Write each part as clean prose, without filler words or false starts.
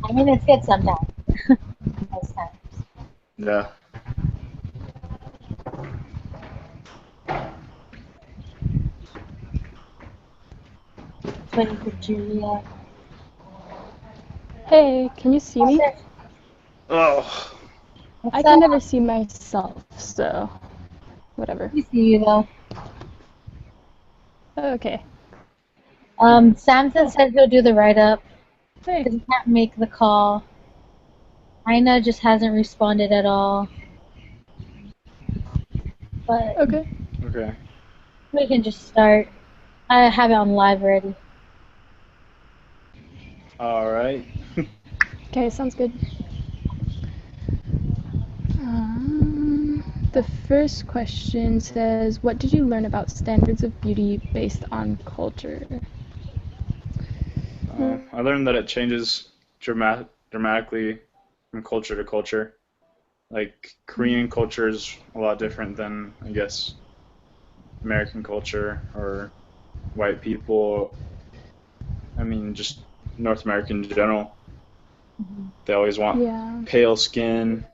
I mean, it's good sometimes. Most times. Yeah. Waiting for Julia. Hey, can you see me? Oh. I What's can up? never see myself, so whatever. We see you though. Okay. Samson said he'll do the write-up Hey. because he can't make the call. Ina just hasn't responded at all. But Okay. Okay. we can just start. I have it on live already. All right. Okay, sounds good. The first question says, what did you learn about standards of beauty based on culture? I learned that it changes dramatically from culture to culture. Like Korean culture is a lot different than, I guess, American culture or white people. I mean, just North America in general. They always want Yeah. pale skin,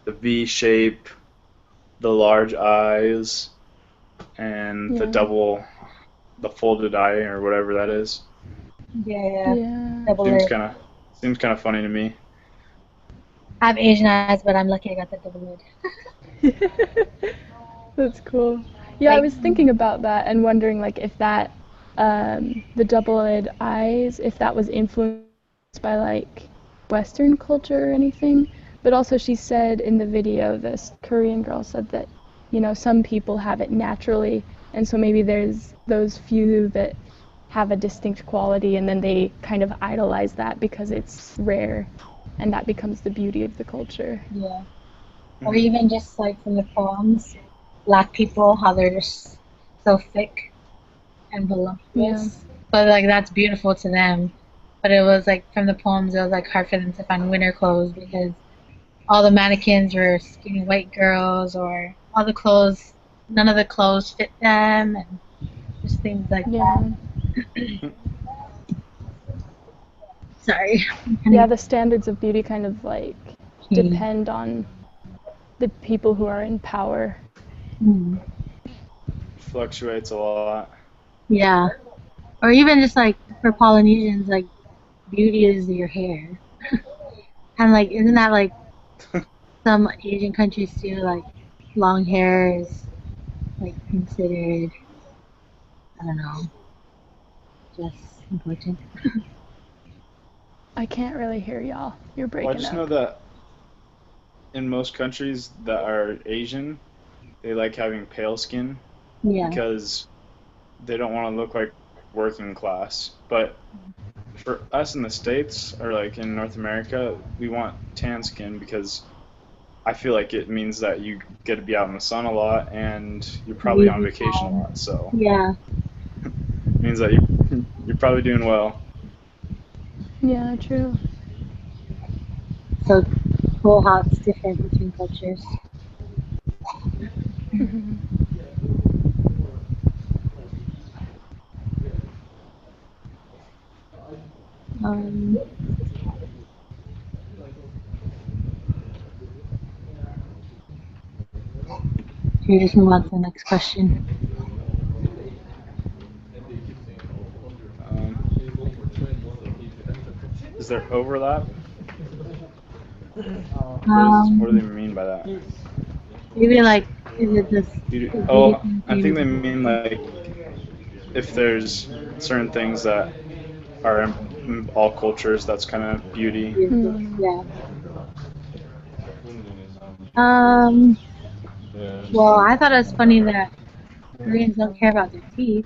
the V shape, the large eyes, and Yeah. the folded eye or whatever that is. Yeah, Yeah. double Seems lid. kind of seems kind of funny to me. I have Asian eyes, but I'm lucky I got the double lid. That's cool. Yeah, I Like, was thinking about that and wondering like if that the double-eyed eyes, if that was influenced by like Western culture or anything. But also she said in the video, this Korean girl said that, you know, some people have it naturally, and so maybe there's those few that have a distinct quality and then they kind of idolize that because it's rare and that becomes the beauty of the culture. yeah. Or Hmm. even just like from the poems, black people, how they're just so thick and Yeah. voluptuous. But like that's beautiful to them. But it was like from the poems, it was like hard for them to find winter clothes because all the mannequins were skinny white girls, or all the clothes, none of the clothes fit them, and just things like that. Yeah. Sorry, I'm kind Yeah, of the standards of beauty kind of like pain. depend on the people who are in power. Mm. Fluctuates a lot. Yeah, or even just like for Polynesians, like beauty is your hair, and like isn't that like some Asian countries too? Like long hair is like considered, I don't know, just important. I can't really hear y'all. You're Well, I breaking just know up. that in most countries that are Asian, they like having pale skin Yeah, because they don't want to look like working class. But for us in the States or like in North America, we want tan skin because I feel like it means that you get to be out in the sun a lot and you're probably on leisure vacation a time. lot. So Yeah, it means that you're probably doing well. Yeah, true. so cool how it's different between cultures. Um, Should we just move on to the next question? Um, is there overlap? What do they Um, mean by that? Maybe like, is it this Beauty. is beauty Oh, from the I same think as they the mean like if there's certain things that are in all cultures, that's kind of beauty. beautiful? Mm. Yeah. Um, well, I thought it was funny that Koreans don't care about their teeth,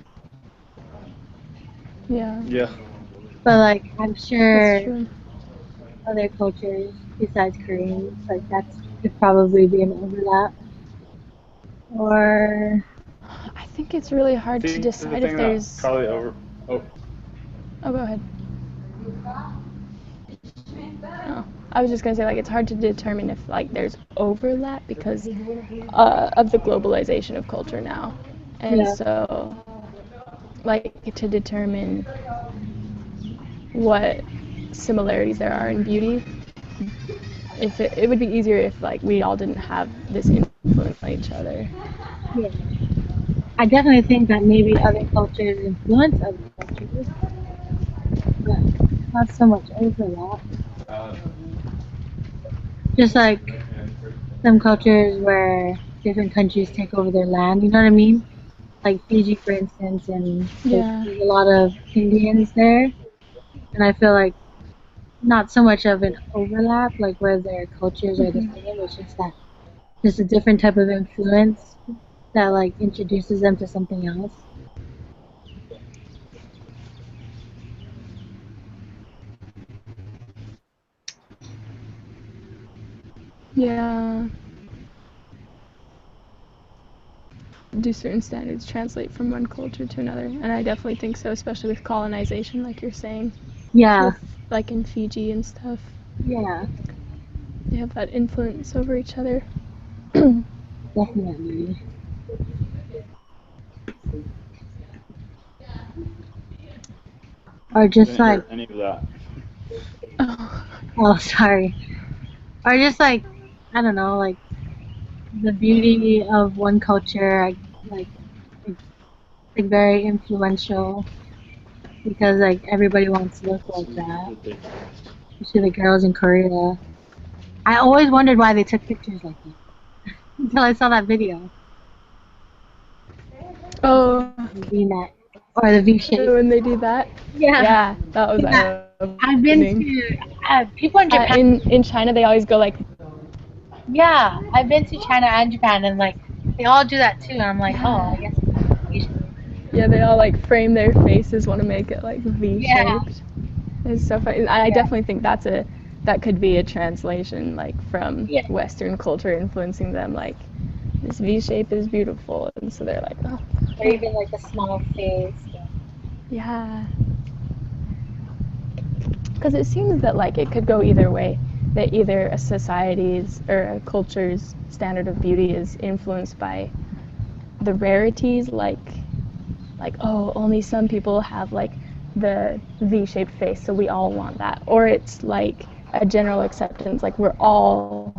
Yeah, Yeah. but like I'm that's sure true. other cultures besides Koreans, like that's could probably be an overlap. Or I think it's really I hard to think the decide if thing that there's. probably over. Oh, Oh, go ahead. Oh, I was just gonna say like it's hard to determine if like there's overlap because of the globalization of culture now, and yeah, so like to determine what similarities there are in beauty. If it would be easier if like we all didn't have this influence on each other. Yeah. I definitely think that maybe other cultures influence other cultures, but not so much overlap. Just like some cultures where different countries take over their land, you know what I mean? Like Fiji, for instance, and Yeah. there's a lot of Indians there, and I feel like not so much of an overlap, like where their cultures are the Mhm. same. It's just that just a different type of influence that like introduces them to something else. Yeah. Do certain standards translate from one culture to another? And I definitely think so, especially with colonization, like you're saying, Yeah, with like in Fiji and stuff. yeah, They have that influence over each other. definitely. Or I just didn't like, hear any of that. Oh. oh, sorry. Or just like, I don't know, like the beauty of one culture, like, it's like very influential because like everybody wants to look This like is that. ridiculous. You see the girls in Korea. I always wondered why they took pictures like that until I saw that video. Oh. The V-neck or the V shape. When they do that. Yeah, Yeah, that was yeah. I've been eye-opening. to people in Japan. In China, they always go like, Yeah, I've been to China and Japan, and like they all do that too. And I'm like, oh, yeah, I guess it's like a V shape. yeah, they all like frame their faces, want to make it like Yeah, V-shaped. It's so funny. I definitely think that could be a translation like from yeah. Western culture influencing them. Like this V shape is beautiful, and so they're like, oh, Or even like a small face. yeah. Because it seems that like it could go either way. That either a society's or a culture's standard of beauty is influenced by the rarities, like oh, only some people have like the V-shaped face, so we all want that, or it's like a general acceptance, like we're all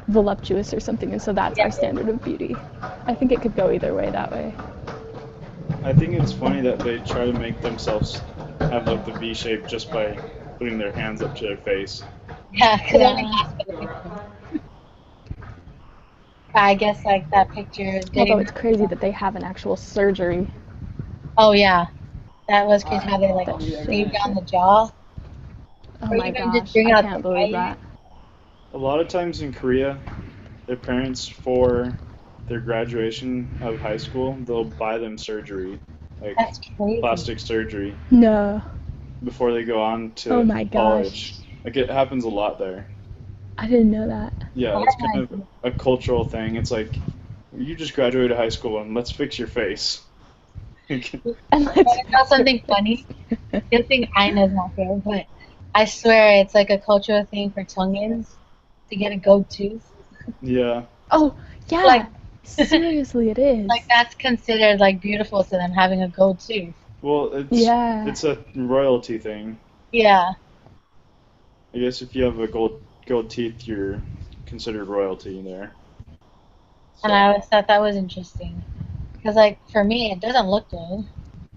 voluptuous or something, and so that's Yeah, our standard of beauty. I think it could go either way that way. I think it's funny that they try to make themselves have like the V shape just by putting their hands up to their face. yeah, because it only Yeah. lasts for the picture. But I guess like that picture is Although getting. it's crazy that they have an actual surgery Oh yeah, that was crazy how they like that shaved shapes down it. the jaw, Oh or my even just gosh, bring I out the can't believe eye. that. A lot of times in Korea, their parents for their graduation of high school, they'll buy them surgery, like That's crazy. plastic surgery, No. before they go on Oh to my college. gosh. Like it happens a lot there. I didn't know that. Yeah, Why it's am I kind of a cultural thing. It's like you just graduated high school and let's fix your face. And let's Want to know something funny? Good thing Aina's not here, but I swear it's like a cultural thing for Tongans to get a gold tooth. Yeah. Oh, yeah. Like, Seriously, it is. like that's considered like beautiful to them having a gold tooth. Well, Yeah. it's a royalty thing. Yeah, I guess if you have a gold teeth, you're considered royalty there. and So I always thought that was interesting because like for me it doesn't look good.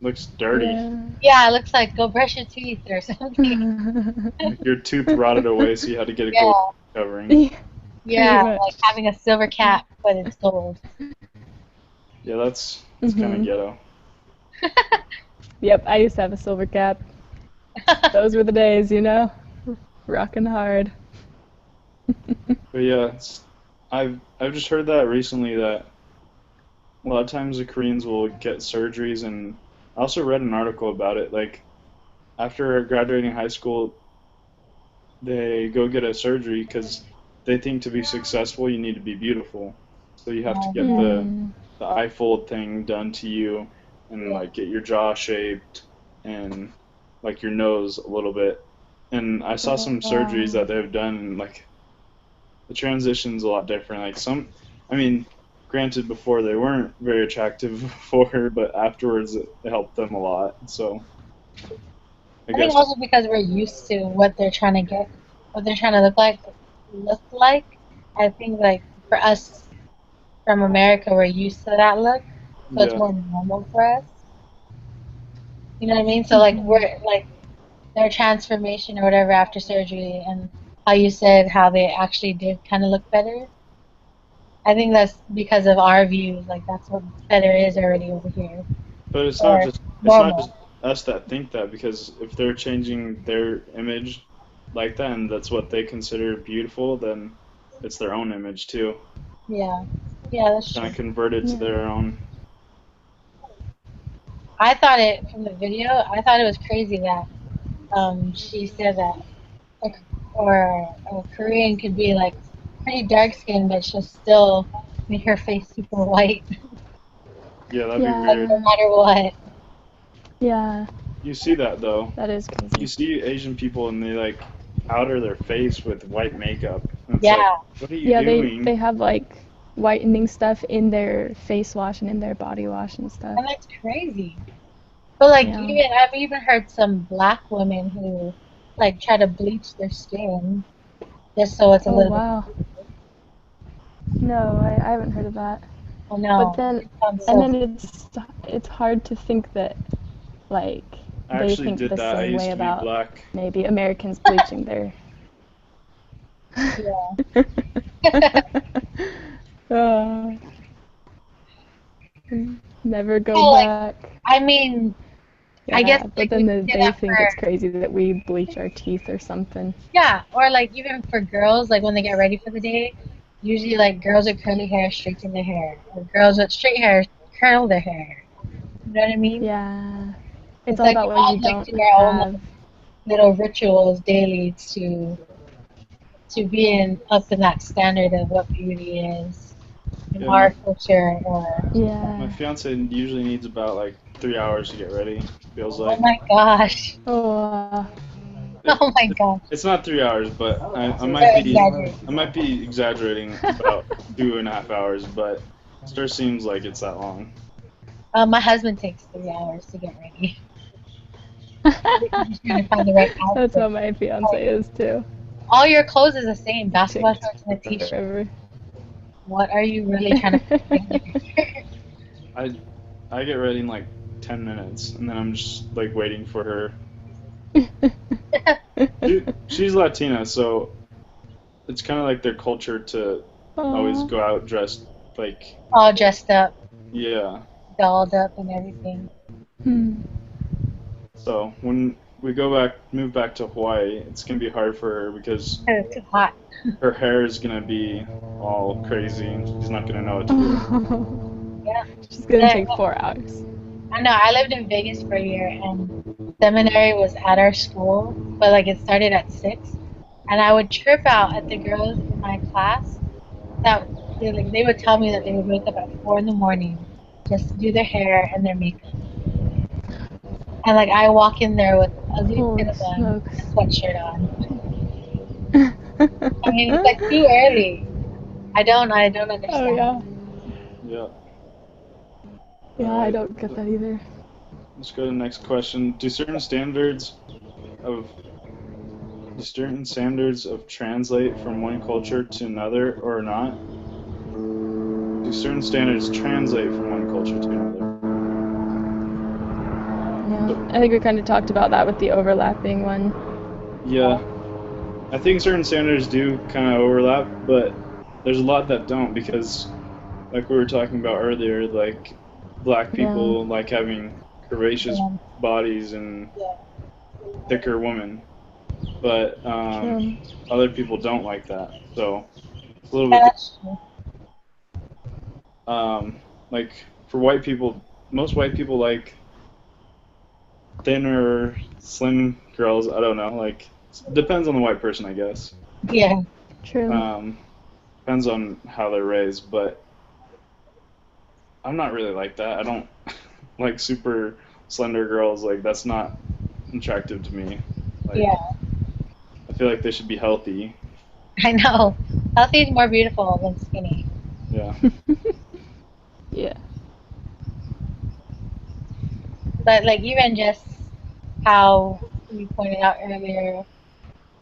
looks dirty. Yeah. Yeah, it looks like go brush your teeth or something. Your tooth rotted away, so you had to get a Yeah, gold covering. yeah, Pretty like much. having a silver cap but it's gold. Yeah, that's kind of ghetto. Yep, I used to have a silver cap. Those were the days, you know? Rocking hard. But yeah, I've just heard that recently that a lot of times the Koreans will get surgeries, and I also read an article about it. Like after graduating high school, they go get a surgery because they think to be successful you need to be beautiful. So you have to get Mm. the eye fold thing done to you, and like get your jaw shaped and like your nose a little bit. And I saw some surgeries Wow. that they've done, and like the transition's a lot different. Like some, I mean, granted before they weren't very attractive before, but afterwards it helped them a lot. So I I think guess. also because we're used to what they're trying to get, what they're trying to look like. I think like for us from America, we're used to that look, so it's Yeah. more normal for us. You know what I mean? So like we're like their transformation or whatever after surgery, and how you said how they actually did kind of look better. I think that's because of our views. Like that's what better is already over here, But or it's not just normal. us that think that, because if they're changing their image like that and that's what they consider beautiful, then it's their own image too. Yeah, yeah, that's Kind true. of converted to Yeah. their own. I thought it from the video. I thought it was crazy that she said that a, a Korean could be like pretty dark skinned, but she'll still make her face super white, Yeah, that'd be like weird. no Yeah. matter what. Yeah. You see that though. That is You crazy. see Asian people and they like powder their face with white makeup. And it's like, Yeah, what are you Yeah, they doing? have like whitening stuff in their face wash and in their body wash and stuff. and that's crazy. But like Yeah. even I've even heard some black women who like try to bleach their skin just so it's a Oh little bit. wow. No, I haven't heard of that. Oh But no, then it sounds and so. then it's hard to think that like I they actually think did the that. I same used way to be about black. maybe Americans bleaching their Yeah. uh, never Yeah, go like back. I mean, I guess Yeah, but like we then can say they that think for it's crazy that we bleach our teeth or something. yeah, or like even for girls, like when they get ready for the day, usually like girls with curly hair straighten their hair, or girls with straight hair curl their hair. You know what I mean? Yeah. It's It's all like we about what all you like don't do our own have. like, little rituals daily to be in up in that standard of what beauty is in Yeah, our culture. Or my Yeah. fiance usually needs about like 3 hours to get ready. Feels oh like my gosh, Oh, it, oh my it, gosh, it's not 3 hours, but they're exaggerating. I might be exaggerating about 2.5 hours, but sure seems like it's that long. My husband takes 3 hours to get ready. He's trying to find the right that's outfit. how my fiance Like, is too. all your clothes is the same, It basketball takes shorts and a t-shirt. forever. What are you really trying to put together? I I get ready in like 10 minutes, and then I'm just like waiting for her. She's Latina, so it's kind of like their culture to always Aw. go out dressed like, All dressed up, yeah. dolled up, and everything. Hmm. So when we move back to Hawaii, it's gonna be hard for her because It's too hot. her hair is gonna be all crazy and she's not gonna know what to do. Yeah. She's gonna Yeah, take 4 hours. I know. I lived in Vegas for a year, and seminary was at our school, but like it started at 6, and I would trip out at the girls in my class that they would tell me that they would wake up at 4 in the morning just to do their hair and their makeup. And like I walk in there with ugly fit Holy of them smokes. and a sweatshirt on. I mean, it's like too early. I don't Oh understand. yeah. Yeah. Yeah, I Alright, don't get that either. let's go to the next question. Of certain standards of translate from one culture to another or not? Do certain standards translate from one culture to another? Yeah. I think we kind of talked about that with the overlapping one. Yeah, I think certain standards do kind of overlap, but there's a lot that don't because, like we were talking about earlier, like black Yeah. people like having curvaceous Yeah, bodies and yeah, thicker women, but True. other people don't like that. So it's a little yeah, bit that's true. like for white people, most white people like thinner, slim girls. I don't know, like depends on the white person, I guess. Yeah, True. Um, Depends on how they're raised, but I'm not really like that. I don't like super slender girls. Like that's not attractive to me. Like yeah. I feel like they should be healthy. I know. Healthy is more beautiful than skinny. Yeah. Yeah. But like even just how you pointed out earlier,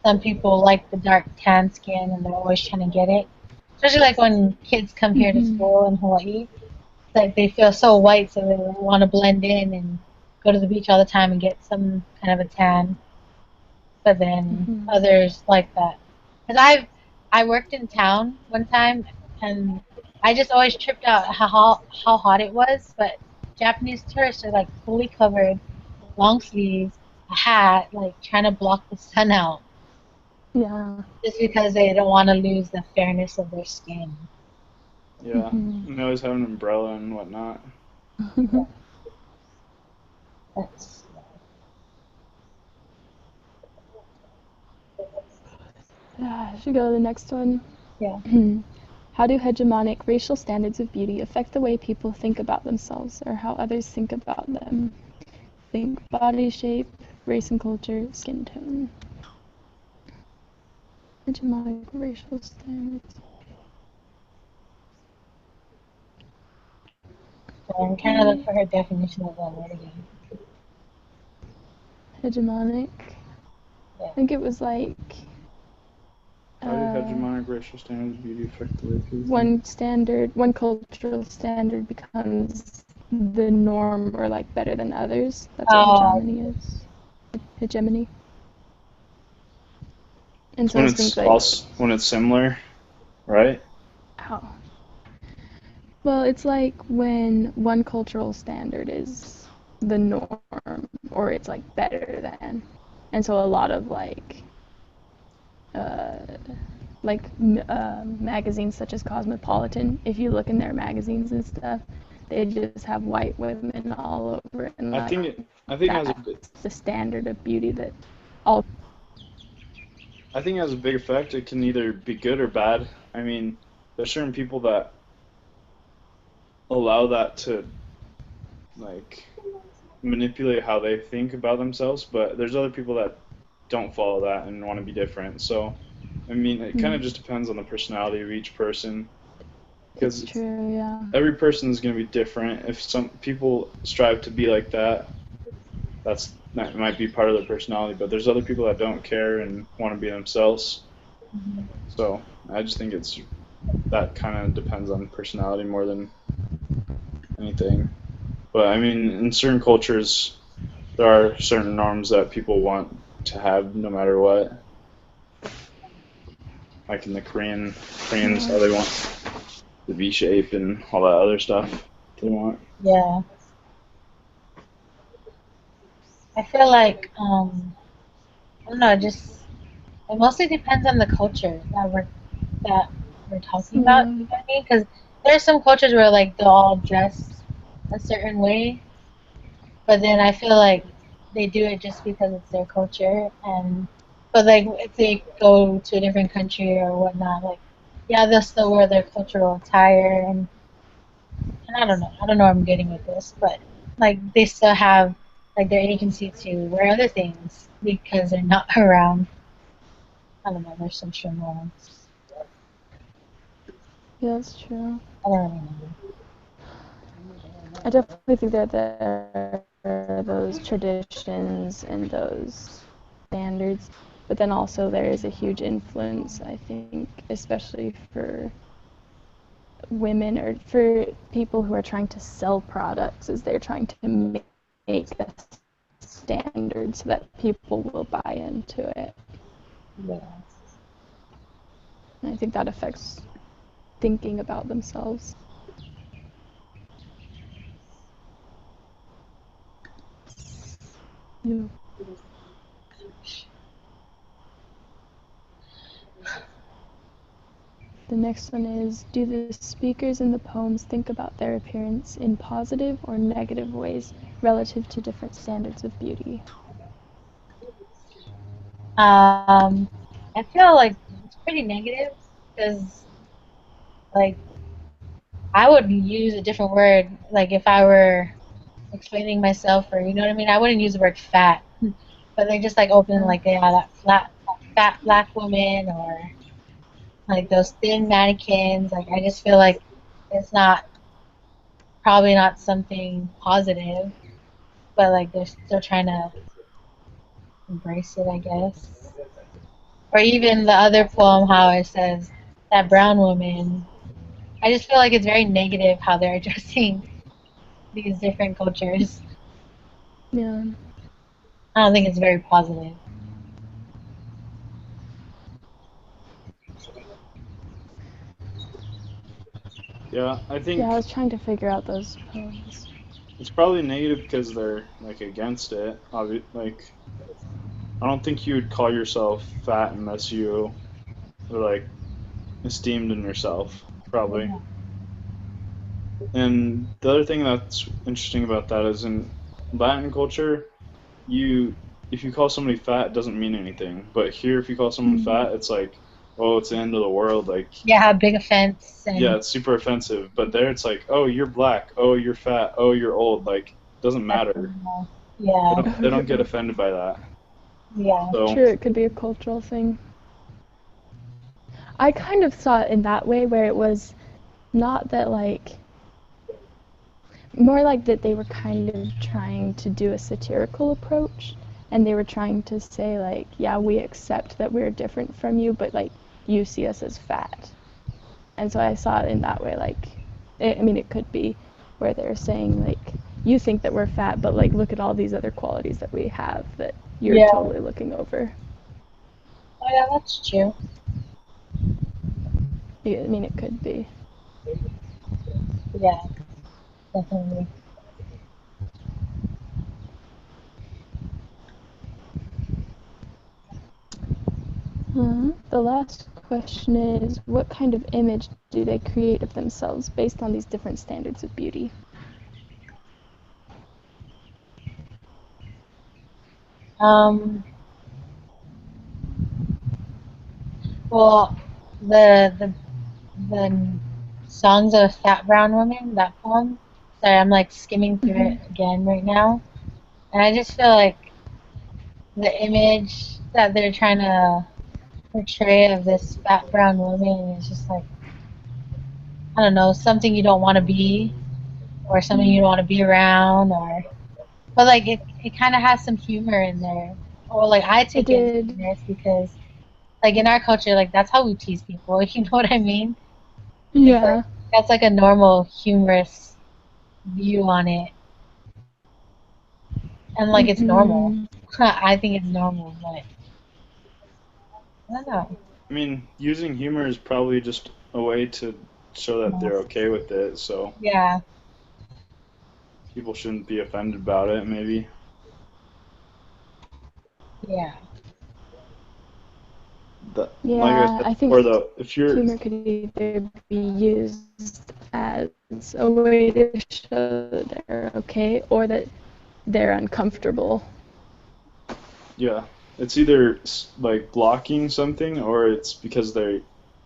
some people like the dark tan skin and they're always trying to get it. Especially like when kids come here to Mhm. school in Hawaii. It's like they feel so white, so they want to blend in and go to the beach all the time and get some kind of a tan. But then Mhm. others like that. Because I worked in town one time and I just always tripped out how hot it was. But Japanese tourists are like fully covered, long sleeves, a hat, like trying to block the sun out Yeah. just because they don't want to lose the fairness of their skin. Yeah. Mhm. And they always have an umbrella and whatnot. That's I should go to the next one. yeah. How do hegemonic racial standards of beauty affect the way people think about themselves or how others think about them? Think body shape, race and culture, skin tone. Hegemonic racial standards. So I'm trying to look for her definition of that word again. Hegemonic. Yeah. I think it was like How do hegemonic racial standards of beauty affect the way people think? one cultural standard becomes the norm or like better than others. That's what Oh, hegemony is. Hegemony. And It's so when I it's think like, also when it's similar, right? ow. Well, it's like when one cultural standard is the norm or it's like better than. And so a lot of uh, magazines such as Cosmopolitan, if you look in their magazines and stuff, they just have white women all over it, and I like think I think it has a that's the standard of beauty that all. I think it has a big effect. It can either be good or bad. I mean, there's certain people that allow that to like manipulate how they think about themselves, but there's other people that don't follow that and want to be different. So, I mean, it kind of just depends on the personality of each person It's because true, yeah. every person is going to be different. If some people strive to be like that, that might be part of their personality, but there's other people that don't care and want to be themselves. So, I just think it's that kind of depends on personality more than anything. But I mean, in certain cultures, there are certain norms that people want to have no matter what. Like in the Koreans, how Yeah. they want the V shape and all that other stuff they want. yeah. I feel like I don't know, just it mostly depends on the culture that we're talking about. You Yeah. know what I mean? Because there are some cultures where like they all dress a certain way, but then I feel like they do it just because it's their culture. And but like if they go to a different country or whatnot, like yeah, they'll still wear their cultural attire. And I don't know where I'm getting with this, but like they still have like their agency to wear other things because they're not around. I don't know. There's some nuance. Yeah, that's true. I don't really know. I definitely think that there are those traditions and those standards, but then also there is a huge influence, I think, especially for women or for people who are trying to sell products, is they're trying to make a standard so that people will buy into it. Yeah. And I think that affects thinking about themselves. Yeah. The next one is, do the speakers in the poems think about their appearance in positive or negative ways relative to different standards of beauty? Um, I feel like it's pretty negative because like I would use a different word like if I were explaining myself or you know what I mean. I wouldn't use the word fat, but they just like open like yeah that fat black woman or like those thin mannequins. Like I just feel like it's not probably not something positive, but like they're still trying to embrace it, I guess. Or even the other poem, how it says that brown woman. I just feel like it's very negative how they're addressing these different cultures. Yeah. I don't think it's very positive. Yeah, I Yeah, I think was trying to figure out those poems. it's probably negative because they're like against it. Like I don't think you would call yourself fat unless you were like esteemed in yourself, probably. Yeah. And the other thing that's interesting about that is in Latin culture, you if you call somebody fat, it doesn't mean anything. But here, if you call someone Mm. fat, it's like, oh, it's the end of the world. Like, Yeah, big offense yeah, and it's super offensive. But there, it's like, oh, you're black. Oh, you're fat. Oh, you're old. Like, doesn't that's matter. They yeah, don't they don't get offended by that. yeah, So True, it could be a cultural thing. I kind of saw it in that way where it was not that like more like that they were kind of trying to do a satirical approach and they were trying to say like, yeah, we accept that we're different from you, but like you see us as fat. And so I saw it in that way like I mean it could be where they're saying like you think that we're fat, but like look at all these other qualities that we have that you're yeah. totally looking over. Oh yeah, that's true. I mean it could be. Yeah, definitely. The last question is, what kind of image do they create of themselves based on these different standards of beauty? Um, well, the songs of a fat brown woman, that poem. Sorry, I'm like skimming through Mm-hmm. it again right now, and I just feel like the image that they're trying to portray of this fat brown woman is just like I don't know, something you don't want to be, or something you don't want to be around, or but like it kind of has some humor in there, or like I It take it as did. humorous because like in our culture, like that's how we tease people. You know what I mean? It's like Yeah. that's like a normal humorous view on it, and like it's normal. Mm-hmm. I think it's normal, but I don't know. I mean, using humor is probably just a way to show that they're Yes. okay with it. So Yeah, people shouldn't be offended about it. Maybe. yeah, Like I Yeah, said I before, think though, if you're humor could either be used as a way to show that they're okay or that they're uncomfortable. Yeah, it's either like blocking something or it's because they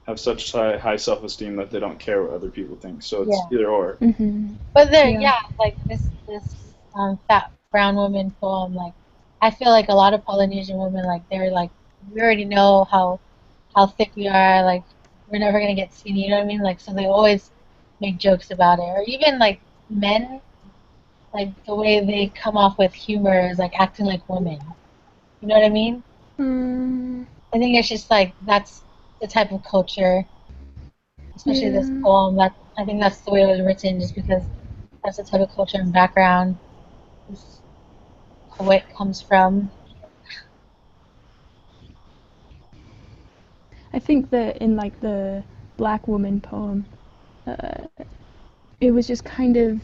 have such high self-esteem that they don't care what other people think. So it's yeah. either or. Mm-hmm. But there, Yeah. yeah, like this fat brown woman poem, like I feel like a lot of Polynesian women, like they're like we already know how thick we are, like we're never gonna get skinny, you know what I mean? Like so they always make jokes about it, or even like men, like the way they come off with humor is like acting like women. You know what I mean? Mm, I think it's just like that's the type of culture, especially this yeah. poem. That I think that's the way it was written, just because that's the type of culture and background this poet comes from. I think that in like the Black Woman poem, uh, it was just kind of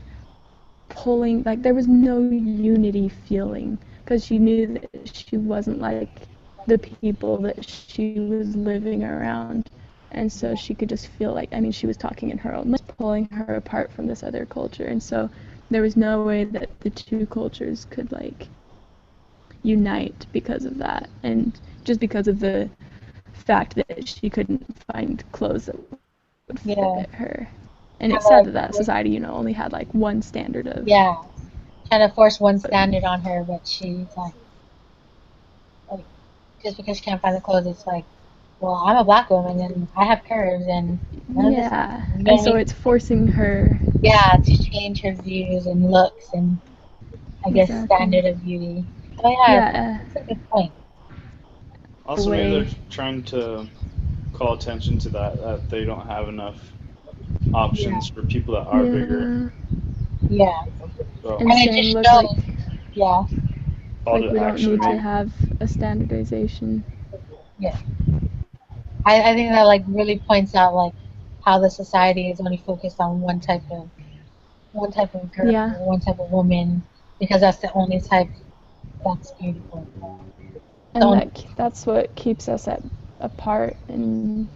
pulling like there was no unity feeling because she knew that she wasn't like the people that she was living around, and so she could just feel like I mean she was talking in her own language, pulling her apart from this other culture, and so there was no way that the two cultures could like unite because of that, and just because of the fact that she couldn't find clothes that would Yeah, fit her. And kind it's of sad like that that society, you know, only had like one standard of yeah, trying to force one what. standard on her, but she's like just because she can't find the clothes, it's like, well, I'm a black woman and I have curves and none of this. Yeah, You know and what I so mean? it's forcing her. Yeah, to change her views and looks and I guess Exactly. standard of beauty. Oh yeah, Yeah, that's a good point. Also, maybe way. they're trying to call attention to that they don't have enough Yeah, options for people that are bigger. Yeah, yeah. So and And it saying, just look, shows, yeah, call like to we don't action, need to maybe. have a standardization. yeah. I think that like really points out like how the society is only focused on one type of girl Yeah, or one type of woman because that's the only type that's beautiful. The and only, that's what keeps us apart and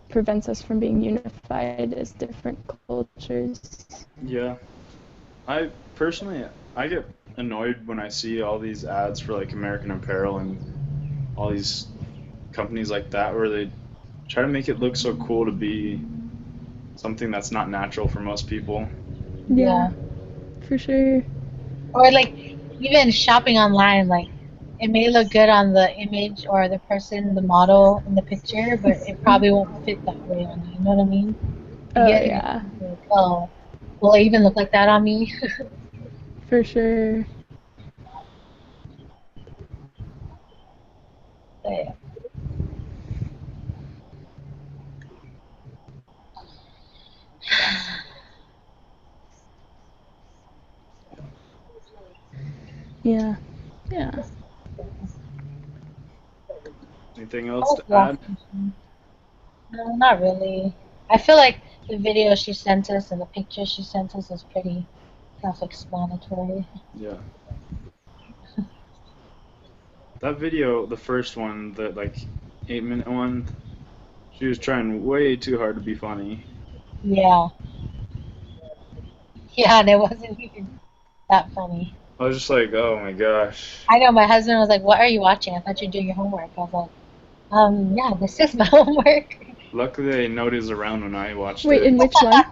prevents us from being unified as different cultures. Yeah. I personally, I get annoyed when I see all these ads for like American Apparel and all these companies like that where they try to make it look so cool to be something that's not natural for most people. Yeah, yeah. for sure. Or like even shopping online, like it may look good on the image or the person, the model in the picture, but it probably won't fit that way on you. You know what I mean? You Oh get in your yeah, head, like, oh, will it even look like that on me? for sure. But, yeah. Yeah, yeah. Anything What else was to the add? last question? No, not really. I feel like the video she sent us and the picture she sent us is pretty self-explanatory. Yeah. That video, the first one, the like 8 minute one, she was trying way too hard to be funny. Yeah, yeah, and it wasn't even that funny. I was just like, oh my gosh. I know my husband was like, "What are you watching? I thought you were doing your homework." I was like, yeah, this is my homework." Luckily, I noticed around when I watched Wait, it. in which one?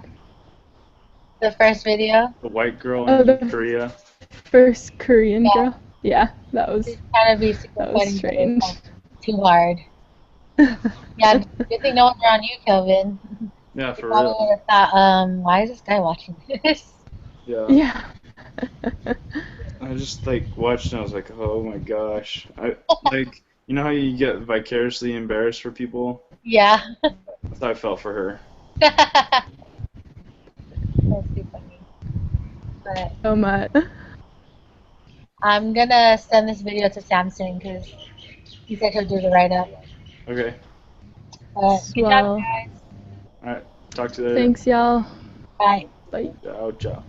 The first video, The white girl Oh, in the Korea. first Korean yeah, girl. Yeah, that was it's trying to be super that was funny, but it's strange. like too hard. Yeah, good thing no one's around you, Kelvin. Yeah, You for probably real. would have thought, why is this guy watching this? Yeah. Yeah. I just like watched and I was like, oh my gosh. I like, you know how you get vicariously embarrassed for people? Yeah, That's how I felt for her. that's too funny. But So much. I'm gonna send this video to Samson because he said he'll do the write-up. Okay. But good job, Swell. guys. All right. Talk to you later. Thanks, y'all. Bye. Bye. Ciao, ciao.